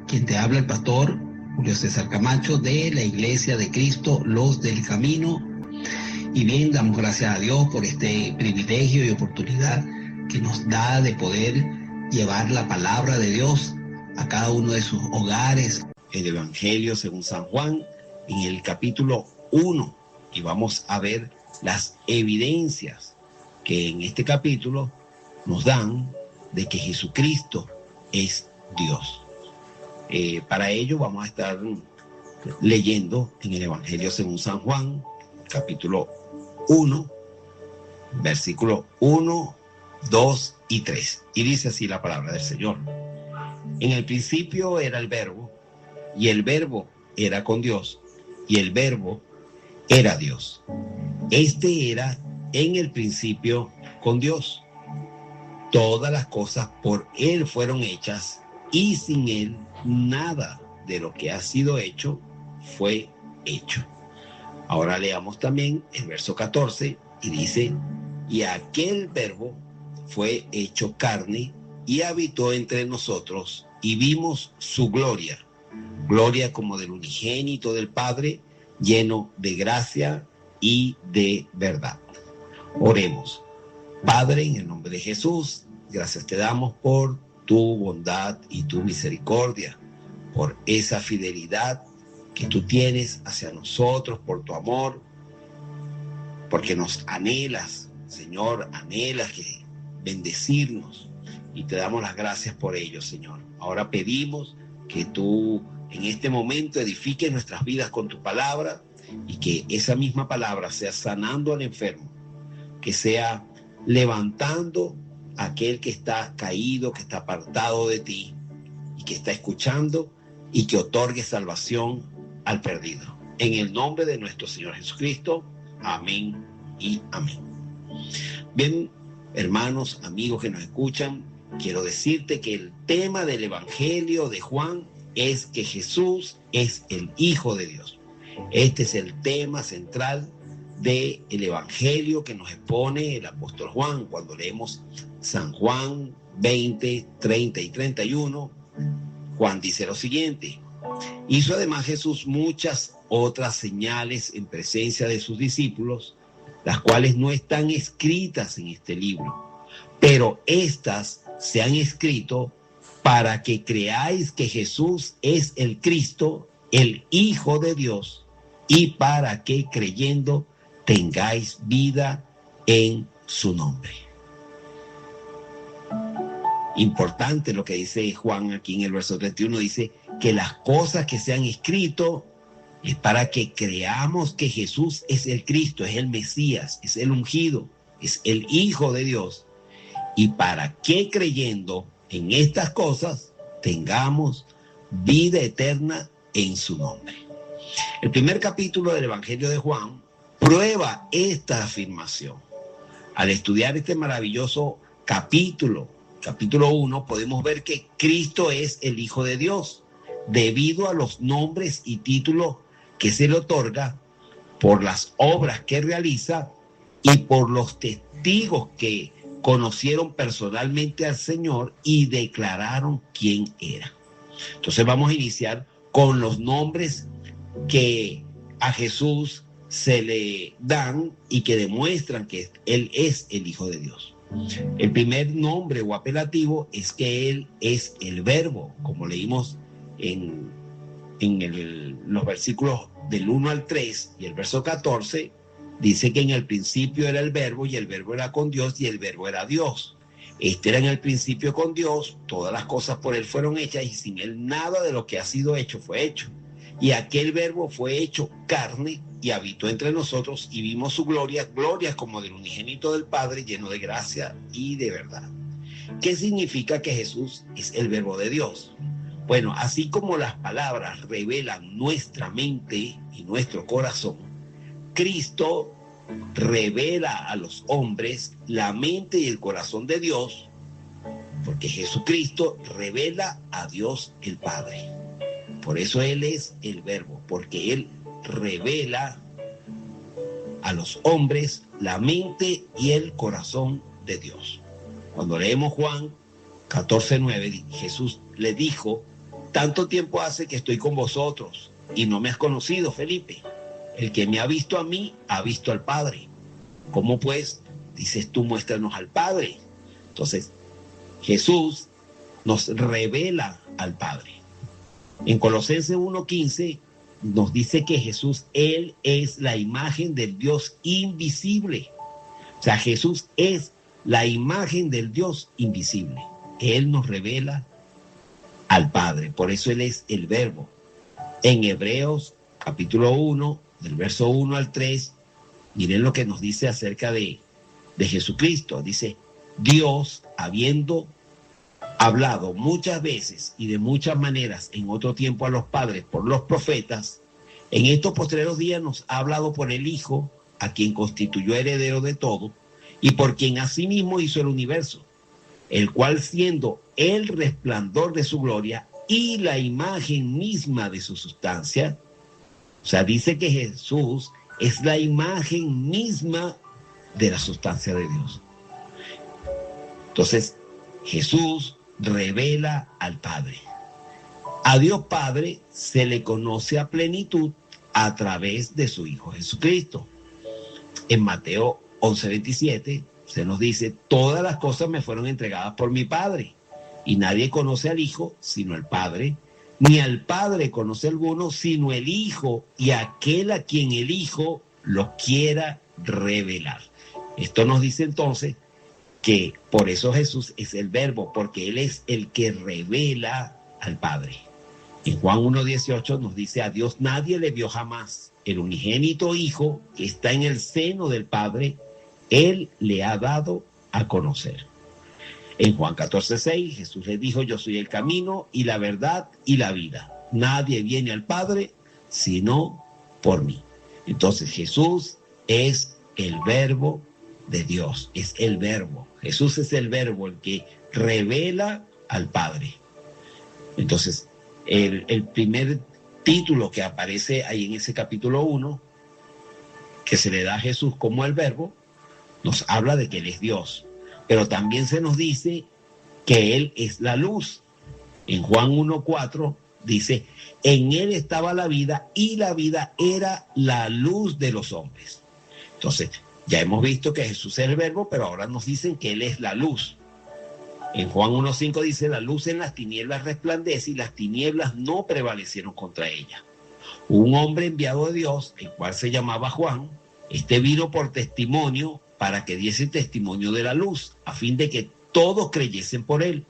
Quien te habla, el pastor Julio César Camacho, de la Iglesia de Cristo, Los del Camino. Y bien, damos gracias a Dios por este privilegio y oportunidad que nos da de poder llevar la palabra de Dios a cada uno de sus hogares. El Evangelio según San Juan, en el capítulo 1, y vamos a ver las evidencias que en este capítulo nos dan de que Jesucristo es Dios. Para ello vamos a estar leyendo en el Evangelio según San Juan, capítulo 1, versículos 1, 2 y 3. Y dice así la palabra del Señor. En el principio era el Verbo, y el Verbo era con Dios, y el Verbo era Dios. Este era en el principio con Dios. Todas las cosas por Él fueron hechas, y sin Él nada de lo que ha sido hecho fue hecho. Ahora leamos también el verso 14 y dice: y aquel Verbo fue hecho carne y habitó entre nosotros, y vimos su gloria, gloria como del unigénito del Padre, lleno de gracia y de verdad. Oremos. Padre, en el nombre de Jesús, gracias te damos por tu bondad y tu misericordia, por esa fidelidad que tú tienes hacia nosotros, por tu amor, porque nos anhelas, Señor, anhelas que bendecirnos, y te damos las gracias por ello, Señor. Ahora pedimos que tú en este momento edifiques nuestras vidas con tu palabra, y que esa misma palabra sea sanando al enfermo, que sea levantando a aquel que está caído, que está apartado de ti y que está escuchando, y que otorgue salvación al perdido. En el nombre de nuestro Señor Jesucristo, amén y amén. Bien, hermanos, amigos que nos escuchan, quiero decirte que el tema del Evangelio de Juan es que Jesús es el Hijo de Dios. Este es el tema central del Evangelio que nos expone el apóstol Juan. Cuando leemos San Juan 20, 30 y 31, Juan dice lo siguiente: hizo además Jesús muchas otras señales en presencia de sus discípulos, las cuales no están escritas en este libro, pero estas se han escrito para que creáis que Jesús es el Cristo, el Hijo de Dios, y para que creyendo tengáis vida en su nombre. Importante lo que dice Juan aquí en el verso 31, dice que las cosas que se han escrito es para que creamos que Jesús es el Cristo, es el Mesías, es el ungido, es el Hijo de Dios, y para que creyendo en estas cosas tengamos vida eterna en su nombre. El primer capítulo del Evangelio de Juan prueba esta afirmación. Al estudiar este maravilloso capítulo 1, podemos ver que Cristo es el Hijo de Dios, debido a los nombres y títulos que se le otorga, por las obras que realiza y por los testigos que conocieron personalmente al Señor y declararon quién era. Entonces vamos a iniciar con los nombres que a Jesús se le dan y que demuestran que Él es el Hijo de Dios. El primer nombre o apelativo es que Él es el Verbo, como leímos en los versículos del 1 al 3 y el verso 14, dice que en el principio era el Verbo, y el Verbo era con Dios, y el Verbo era Dios. Este era en el principio con Dios, todas las cosas por Él fueron hechas, y sin Él nada de lo que ha sido hecho fue hecho. Y aquel Verbo fue hecho carne y habitó entre nosotros, y vimos su gloria, gloria como del unigénito del Padre, lleno de gracia y de verdad. ¿Qué significa que Jesús es el Verbo de Dios? Bueno, así como las palabras revelan nuestra mente y nuestro corazón, Cristo revela a los hombres la mente y el corazón de Dios, porque Jesucristo revela a Dios el Padre. Por eso Él es el Verbo, porque Él revela a los hombres la mente y el corazón de Dios. Cuando leemos Juan 14:9, Jesús le dijo: tanto tiempo hace que estoy con vosotros y no me has conocido, Felipe. El que me ha visto a mí, ha visto al Padre. ¿Cómo pues dices tú, muéstranos al Padre? Entonces, Jesús nos revela al Padre. En Colosenses 1:15 nos dice que Jesús, Él es la imagen del Dios invisible. O sea, Jesús es la imagen del Dios invisible. Él nos revela al Padre. Por eso Él es el Verbo. En Hebreos capítulo 1, del verso 1 al 3, miren lo que nos dice acerca de Jesucristo. Dice, Dios, habiendo hablado muchas veces y de muchas maneras en otro tiempo a los padres por los profetas, en estos postreros días nos ha hablado por el Hijo, a quien constituyó heredero de todo y por quien asimismo hizo el universo, el cual siendo el resplandor de su gloria y la imagen misma de su sustancia, o sea, dice que Jesús es la imagen misma de la sustancia de Dios. Entonces, Jesús revela al Padre. A Dios Padre se le conoce a plenitud a través de su Hijo Jesucristo. En Mateo 11:27 se nos dice, todas las cosas me fueron entregadas por mi Padre, y nadie conoce al Hijo sino el Padre, ni al Padre conoce alguno sino el Hijo, y aquel a quien el Hijo lo quiera revelar. Esto nos dice entonces que por eso Jesús es el Verbo, porque Él es el que revela al Padre. En Juan 1:18 nos dice, a Dios nadie le vio jamás. El unigénito Hijo que está en el seno del Padre, Él le ha dado a conocer. En Juan 14:6 Jesús le dijo, yo soy el camino y la verdad y la vida. Nadie viene al Padre sino por mí. Entonces Jesús es el Verbo de Dios, es el Verbo. Jesús es el Verbo, el que revela al Padre. Entonces, el primer título que aparece ahí en ese capítulo 1, que se le da a Jesús como el Verbo, nos habla de que Él es Dios. Pero también se nos dice que Él es la luz. En Juan 1:4 dice, en Él estaba la vida y la vida era la luz de los hombres. Entonces, ya hemos visto que Jesús es el Verbo, pero ahora nos dicen que Él es la luz. En Juan 1:5 dice, la luz en las tinieblas resplandece y las tinieblas no prevalecieron contra ella. Un hombre enviado de Dios, el cual se llamaba Juan, vino por testimonio para que diese testimonio de la luz, a fin de que todos creyesen por él.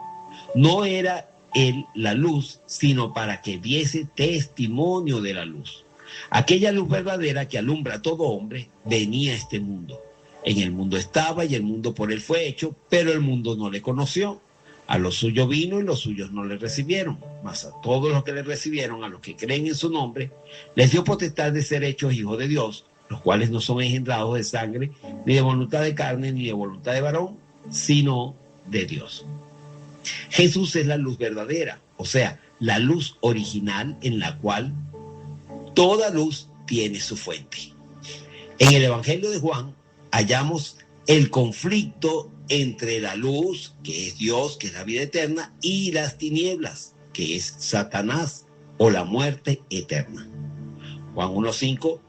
No era él la luz, sino para que diese testimonio de la luz. Aquella luz verdadera que alumbra a todo hombre venía a este mundo. En el mundo estaba y el mundo por él fue hecho, pero el mundo no le conoció. A los suyos vino y los suyos no le recibieron. Mas a todos los que le recibieron, a los que creen en su nombre, les dio potestad de ser hechos hijos de Dios, los cuales no son engendrados de sangre, ni de voluntad de carne, ni de voluntad de varón, sino de Dios. Jesús es la luz verdadera, o sea, la luz original en la cual toda luz tiene su fuente. En el Evangelio de Juan hallamos el conflicto entre la luz, que es Dios, que es la vida eterna, y las tinieblas, que es Satanás o la muerte eterna. Juan 1:5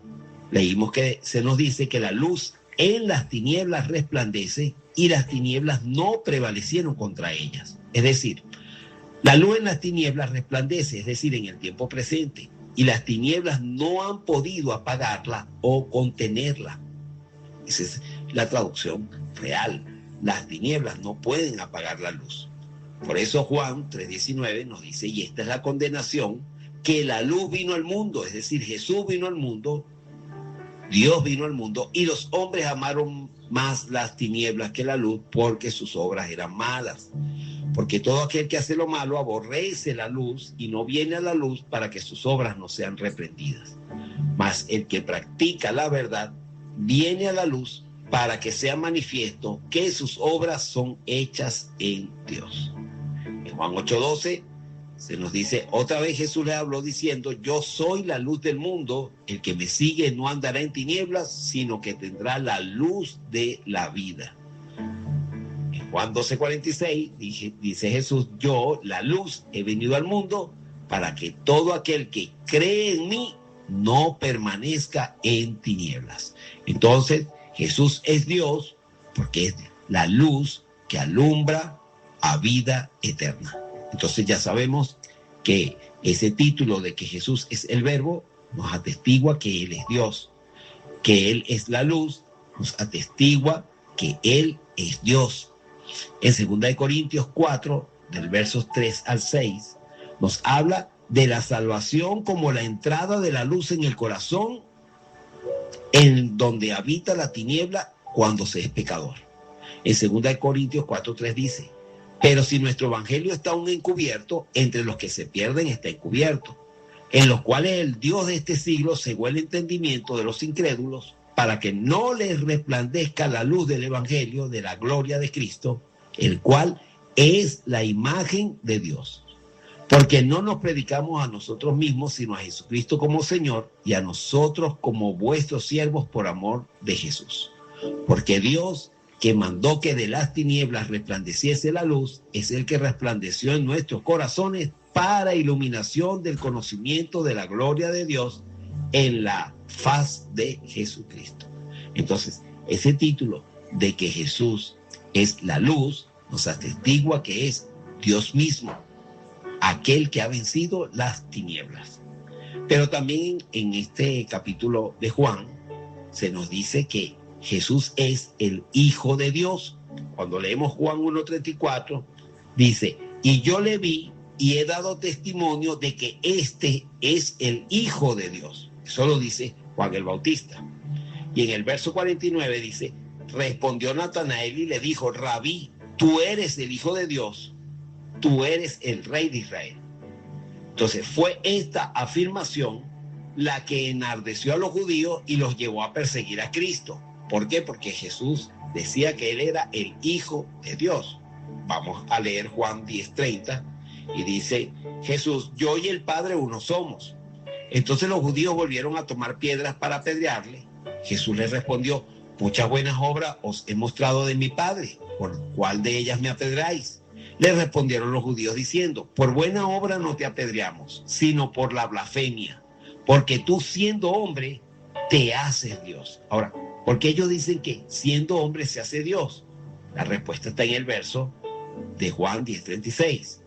leímos que se nos dice que la luz en las tinieblas resplandece y las tinieblas no prevalecieron contra ellas. Es decir, la luz en las tinieblas resplandece, es decir, en el tiempo presente, y las tinieblas no han podido apagarla o contenerla. Esa es la traducción real. Las tinieblas no pueden apagar la luz. Por eso Juan 3:19 nos dice, y esta es la condenación, que la luz vino al mundo, es decir, Jesús vino al mundo, Dios vino al mundo, y los hombres amaron más las tinieblas que la luz, porque sus obras eran malas. Porque todo aquel que hace lo malo aborrece la luz y no viene a la luz para que sus obras no sean reprendidas. Mas el que practica la verdad viene a la luz para que sea manifiesto que sus obras son hechas en Dios. En Juan 8:12 se nos dice, otra vez Jesús le habló diciendo, yo soy la luz del mundo, el que me sigue no andará en tinieblas, sino que tendrá la luz de la vida. En Juan 12:46 dice Jesús, yo, la luz, he venido al mundo para que todo aquel que cree en mí no permanezca en tinieblas. Entonces, Jesús es Dios porque es la luz que alumbra a vida eterna. Entonces ya sabemos que ese título de que Jesús es el Verbo nos atestigua que Él es Dios, que Él es la luz, nos atestigua que Él es Dios. En 2 Corintios 4, del versos 3 al 6, nos habla de la salvación como la entrada de la luz en el corazón, en donde habita la tiniebla cuando se es pecador. En 2 Corintios 4:3 dice: pero si nuestro evangelio está aún encubierto, entre los que se pierden está encubierto, en los cuales el Dios de este siglo cegó el entendimiento de los incrédulos, para que no les resplandezca la luz del evangelio de la gloria de Cristo, el cual es la imagen de Dios. Porque no nos predicamos a nosotros mismos, sino a Jesucristo como Señor, y a nosotros como vuestros siervos por amor de Jesús. Porque Dios, que mandó que de las tinieblas resplandeciese la luz, es el que resplandeció en nuestros corazones para iluminación del conocimiento de la gloria de Dios en la faz de Jesucristo. Entonces, ese título de que Jesús es la luz nos atestigua que es Dios mismo, aquel que ha vencido las tinieblas. Pero también en este capítulo de Juan se nos dice que Jesús es el Hijo de Dios. Cuando leemos Juan 1:34, dice: y yo le vi y he dado testimonio de que este es el Hijo de Dios. Eso lo dice Juan el Bautista. Y en el verso 49 dice: respondió Natanael y le dijo: Rabí, tú eres el Hijo de Dios, tú eres el Rey de Israel. Entonces fue esta afirmación la que enardeció a los judíos y los llevó a perseguir a Cristo. ¿Por qué? Porque Jesús decía que Él era el Hijo de Dios. Vamos a leer Juan 10:30 y dice: Jesús, yo y el Padre uno somos. Entonces los judíos volvieron a tomar piedras para apedrearle. Jesús les respondió: muchas buenas obras os he mostrado de mi Padre, ¿por cuál de ellas me apedreáis? Le respondieron los judíos diciendo: por buena obra no te apedreamos, sino por la blasfemia, porque tú siendo hombre te haces Dios. Ahora, ¿por qué ellos dicen que siendo hombre se hace Dios? La respuesta está en el verso de Juan 10:36.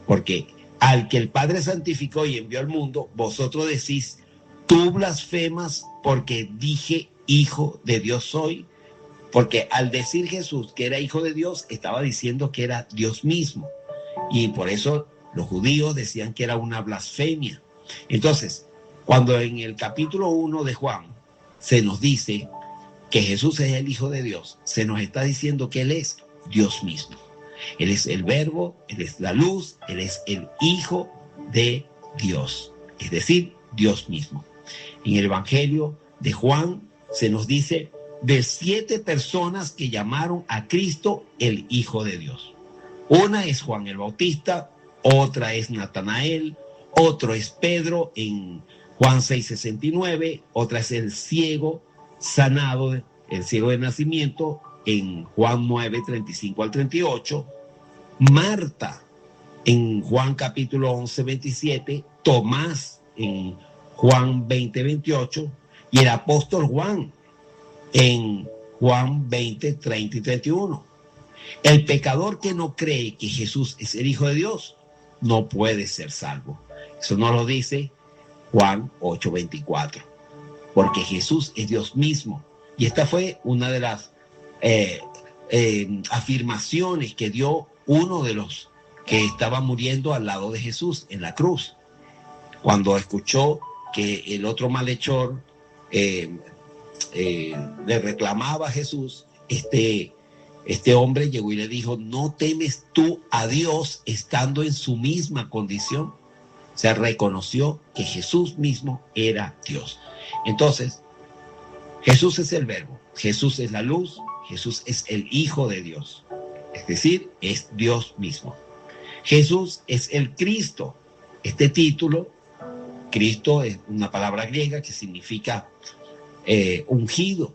Porque al que el Padre santificó y envió al mundo, vosotros decís: tú blasfemas porque dije Hijo de Dios soy. Porque al decir Jesús que era Hijo de Dios, estaba diciendo que era Dios mismo. Y por eso los judíos decían que era una blasfemia. Entonces, cuando en el capítulo 1 de Juan se nos dice que Jesús es el Hijo de Dios, se nos está diciendo que Él es Dios mismo. Él es el Verbo, Él es la luz, Él es el Hijo de Dios, es decir, Dios mismo. En el Evangelio de Juan se nos dice de 7 personas que llamaron a Cristo el Hijo de Dios. Una es Juan el Bautista, otra es Natanael, otro es Pedro en Juan 6:69, otra es el ciego sanado, el ciego de nacimiento en Juan 9:35 al 38, Marta en Juan capítulo 11:27, Tomás en Juan 20:28 y el apóstol Juan en Juan 20:30 y 31. El pecador que no cree que Jesús es el Hijo de Dios no puede ser salvo. Eso nos lo dice Juan 8:24. Porque Jesús es Dios mismo. Y esta fue una de las afirmaciones que dio uno de los que estaba muriendo al lado de Jesús en la cruz. Cuando escuchó que el otro malhechor le reclamaba a Jesús, este hombre llegó y le dijo: ¿no temes tú a Dios estando en su misma condición? O sea, reconoció que Jesús mismo era Dios. Entonces, Jesús es el Verbo, Jesús es la luz, Jesús es el Hijo de Dios, es decir, es Dios mismo. Jesús es el Cristo. Este título, Cristo, es una palabra griega que significa ungido.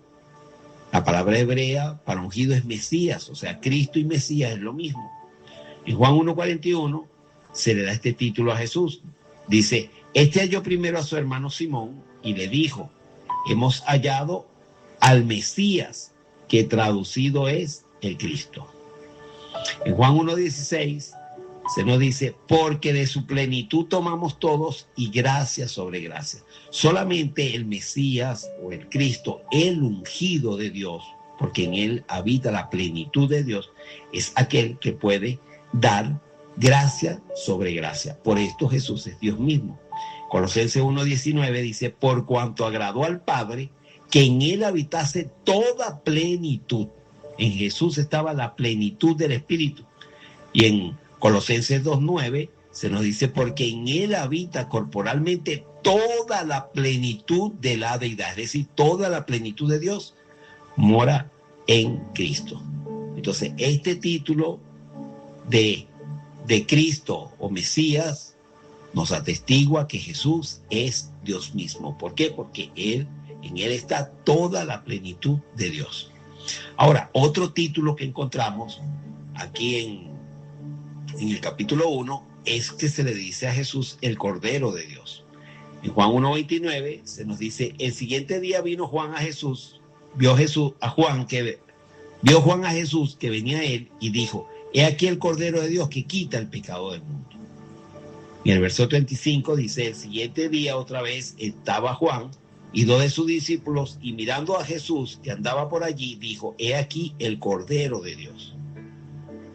La palabra hebrea para ungido es Mesías, o sea, Cristo y Mesías es lo mismo. En Juan 1:41 se le da este título a Jesús. Dice, este halló primero a su hermano Simón y le dijo, hemos hallado al Mesías, que traducido es el Cristo. En Juan 1:16 se nos dice, porque de su plenitud tomamos todos y gracia sobre gracia. Solamente el Mesías o el Cristo, el ungido de Dios, porque en él habita la plenitud de Dios, es aquel que puede dar gracia sobre gracia. Por esto Jesús es Dios mismo. Colosenses 1:19 dice, por cuanto agradó al Padre, que en él habitase toda plenitud. En Jesús estaba la plenitud del Espíritu. Y en Colosenses 2:9 se nos dice, porque en él habita corporalmente toda la plenitud de la deidad, es decir, toda la plenitud de Dios mora en Cristo. Entonces, este título de Cristo o Mesías nos atestigua que Jesús es Dios mismo. ¿Por qué? Porque en él está toda la plenitud de Dios. Ahora, otro título que encontramos aquí en el capítulo 1 es que se le dice a Jesús el Cordero de Dios. En Juan 1:29 se nos dice, el siguiente día vino Juan a Jesús, vio Juan a Jesús que venía a él y dijo, he aquí el Cordero de Dios que quita el pecado del mundo. Y en el verso 35 dice, el siguiente día otra vez estaba Juan y 2 de sus discípulos, y mirando a Jesús que andaba por allí, dijo, he aquí el Cordero de Dios.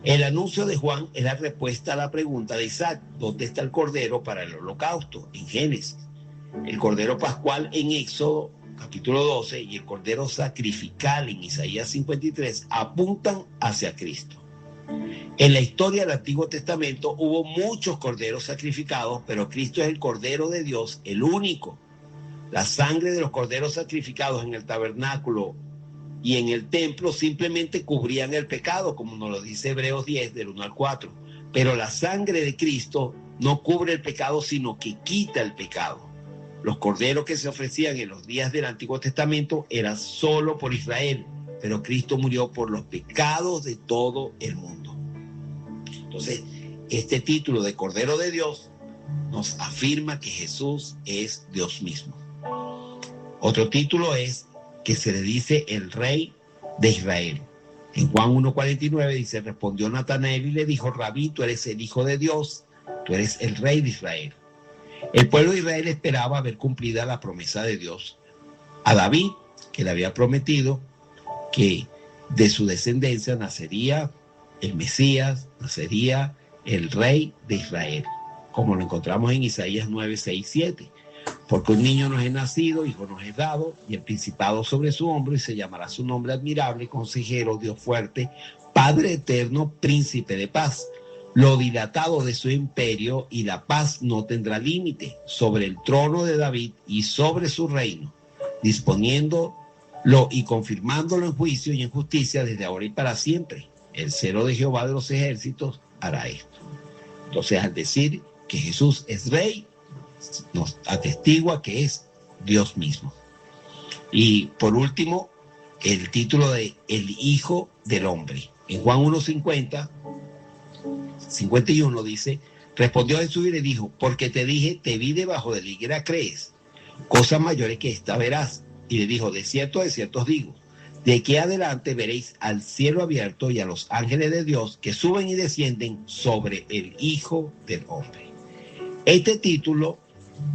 El anuncio de Juan es la respuesta a la pregunta de Isaac, ¿dónde está el Cordero para el holocausto? En Génesis. El Cordero Pascual en Éxodo, capítulo 12, y el Cordero Sacrificial en Isaías 53 apuntan hacia Cristo. En la historia del Antiguo Testamento hubo muchos corderos sacrificados, pero Cristo es el Cordero de Dios, el único. La sangre de los corderos sacrificados en el tabernáculo y en el templo simplemente cubrían el pecado, como nos lo dice Hebreos 10, del 1 al 4. Pero la sangre de Cristo no cubre el pecado, sino que quita el pecado. Los corderos que se ofrecían en los días del Antiguo Testamento eran solo por Israel, pero Cristo murió por los pecados de todo el mundo. Entonces, este título de Cordero de Dios nos afirma que Jesús es Dios mismo. Otro título es que se le dice el Rey de Israel. En Juan 1:49 dice, respondió Natanael y le dijo, Rabí, tú eres el Hijo de Dios, tú eres el Rey de Israel. El pueblo de Israel esperaba ver cumplida la promesa de Dios a David, que le había prometido que de su descendencia nacería el Mesías, nacería el Rey de Israel, como lo encontramos en Isaías 9:6-7. Porque un niño nos es nacido, hijo nos es dado, y el principado sobre su hombro, y se llamará su nombre admirable, consejero, Dios fuerte, Padre eterno, príncipe de paz. Lo dilatado de su imperio y la paz no tendrá límite sobre el trono de David y sobre su reino, disponiéndolo y confirmándolo en juicio y en justicia desde ahora y para siempre. El celo de Jehová de los ejércitos hará esto. Entonces, al decir que Jesús es rey, nos atestigua que es Dios mismo. Y por último, el título de el Hijo del Hombre. En Juan 1:51 dice, respondió Jesús y le dijo, porque te dije, te vi debajo de la higuera, ¿crees? Cosas mayores que esta verás. Y le dijo, de cierto os digo, de aquí adelante veréis al cielo abierto y a los ángeles de Dios que suben y descienden sobre el Hijo del Hombre. Este título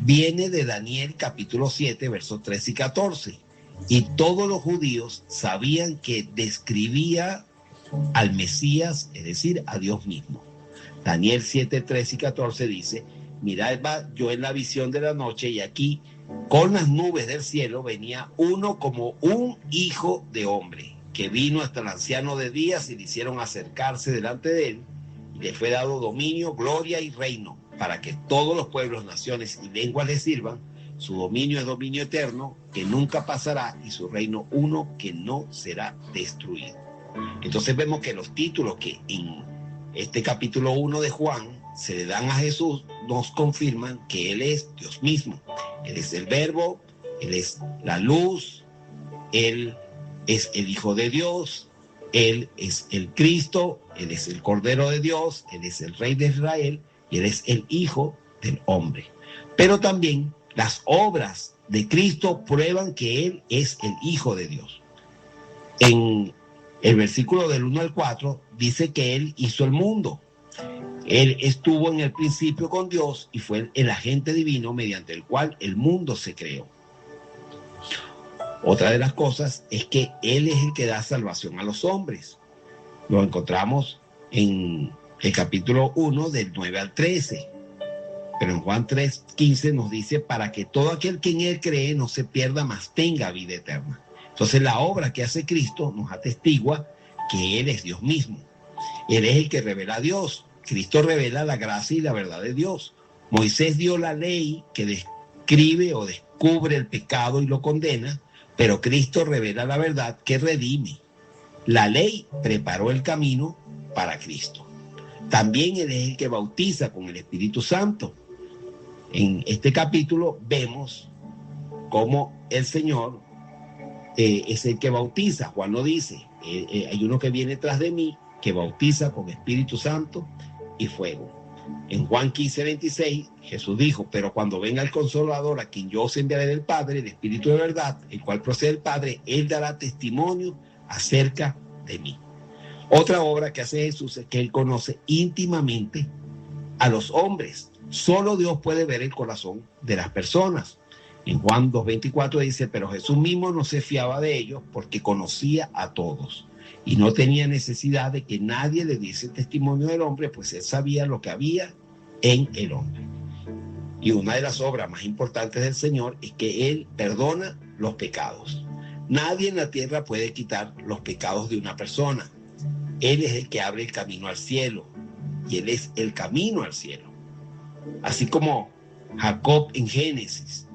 viene de Daniel capítulo 7, versos 13 y 14. Y todos los judíos sabían que describía al Mesías, es decir, a Dios mismo. Daniel 7, 13 y 14 dice, mirad yo en la visión de la noche, y aquí con las nubes del cielo venía uno como un hijo de hombre, que vino hasta el anciano de días y le hicieron acercarse delante de él, y le fue dado dominio, gloria y reino, para que todos los pueblos, naciones y lenguas le sirvan. Su dominio es dominio eterno, que nunca pasará, y su reino uno que no será destruido. Entonces vemos que los títulos que en este capítulo 1 de Juan se le dan a Jesús nos confirman que Él es Dios mismo. Él es el Verbo, Él es la luz, Él es el Hijo de Dios, Él es el Cristo, Él es el Cordero de Dios, Él es el Rey de Israel, y Él es el Hijo del hombre. Pero también las obras de Cristo prueban que Él es el Hijo de Dios. En el versículo del 1 al 4 dice que Él hizo el mundo. Él estuvo en el principio con Dios y fue el agente divino mediante el cual el mundo se creó. Otra de las cosas es que Él es el que da salvación a los hombres. Lo encontramos en el capítulo 1 del 9 al 13. Pero en Juan 3:15 nos dice, para que todo aquel que en Él cree no se pierda, mas tenga vida eterna. Entonces la obra que hace Cristo nos atestigua que Él es Dios mismo. Él es el que revela a Dios. Cristo revela la gracia y la verdad de Dios. Moisés dio la ley que describe o descubre el pecado y lo condena, pero Cristo revela la verdad que redime. La ley preparó el camino para Cristo. También Él es el que bautiza con el Espíritu Santo. En este capítulo vemos cómo el Señor es el que bautiza. Juan lo dice, hay uno que viene tras de mí que bautiza con Espíritu Santo y fuego. En Juan 15:26 Jesús dijo, pero cuando venga el Consolador, a quien yo os enviaré del Padre, el Espíritu de verdad, el cual procede del Padre, Él dará testimonio acerca de mí. Otra obra que hace Jesús es que Él conoce íntimamente a los hombres. Solo Dios puede ver el corazón de las personas. En Juan 2:24 dice, pero Jesús mismo no se fiaba de ellos porque conocía a todos y no tenía necesidad de que nadie le diese testimonio del hombre, pues Él sabía lo que había en el hombre. Y una de las obras más importantes del Señor es que Él perdona los pecados. Nadie en la tierra puede quitar los pecados de una persona. Él es el que abre el camino al cielo y Él es el camino al cielo. Así como Jacob en Génesis,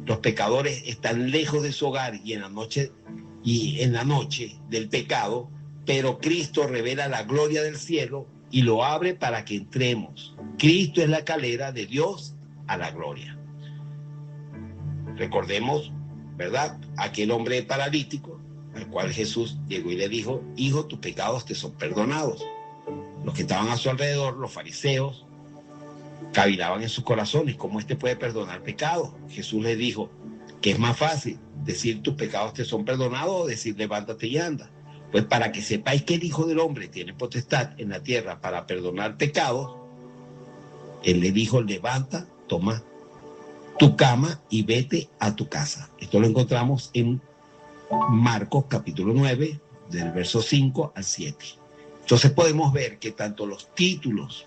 los pecadores están lejos de su hogar y en la noche del pecado, pero Cristo revela la gloria del cielo y lo abre para que entremos. Cristo es la escalera de Dios a la gloria. Recordemos, ¿verdad?, aquel hombre paralítico al cual Jesús llegó y le dijo, hijo, tus pecados te son perdonados. Los que estaban a su alrededor, los fariseos, cavilaban en sus corazones, ¿cómo este puede perdonar pecados? Jesús le dijo, que es más fácil, decir tus pecados te son perdonados o decir levántate y anda. Pues para que sepáis que el Hijo del Hombre tiene potestad en la tierra para perdonar pecados, Él le dijo, levanta, toma tu cama y vete a tu casa. Esto lo encontramos en Marcos capítulo 9, del verso 5 al 7. Entonces podemos ver que tanto los títulos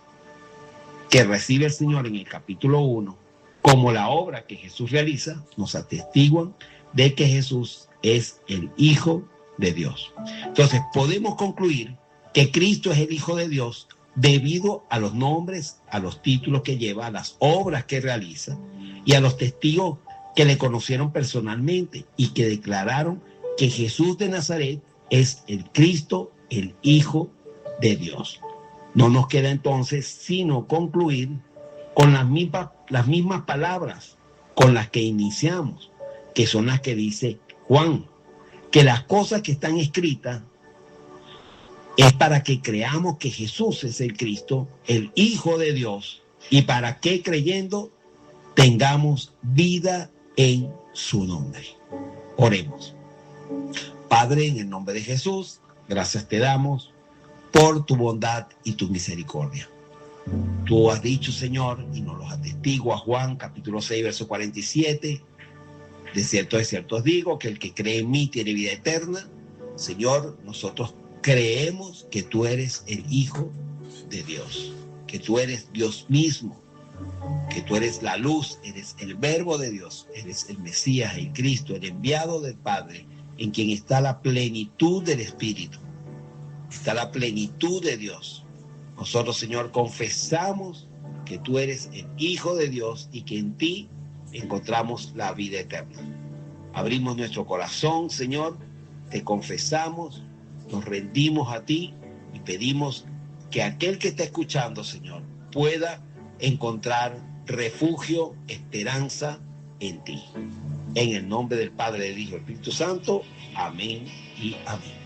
que recibe el Señor en el capítulo 1, como la obra que Jesús realiza, nos atestiguan de que Jesús es el Hijo de Dios. Entonces podemos concluir que Cristo es el Hijo de Dios debido a los nombres, a los títulos que lleva, a las obras que realiza y a los testigos que le conocieron personalmente y que declararon que Jesús de Nazaret es el Cristo, el Hijo de Dios. No nos queda entonces sino concluir con las mismas palabras con las que iniciamos, que son las que dice Juan, que las cosas que están escritas es para que creamos que Jesús es el Cristo, el Hijo de Dios, y para que creyendo tengamos vida en su nombre. Oremos. Padre, en el nombre de Jesús, gracias te damos por tu bondad y tu misericordia. Tú has dicho, Señor, y nos lo atestigua Juan, capítulo 6, verso 47, de cierto os digo que el que cree en mí tiene vida eterna. Señor, nosotros creemos que tú eres el Hijo de Dios, que tú eres Dios mismo, que tú eres la luz, eres el Verbo de Dios, eres el Mesías, el Cristo, el enviado del Padre, en quien está la plenitud del Espíritu, está la plenitud de Dios. Nosotros, Señor, confesamos que tú eres el Hijo de Dios y que en ti encontramos la vida eterna. Abrimos nuestro corazón, Señor, te confesamos, nos rendimos a ti y pedimos que aquel que está escuchando, Señor, pueda encontrar refugio, esperanza en ti. En el nombre del Padre, del Hijo y del Espíritu Santo. Amén y amén.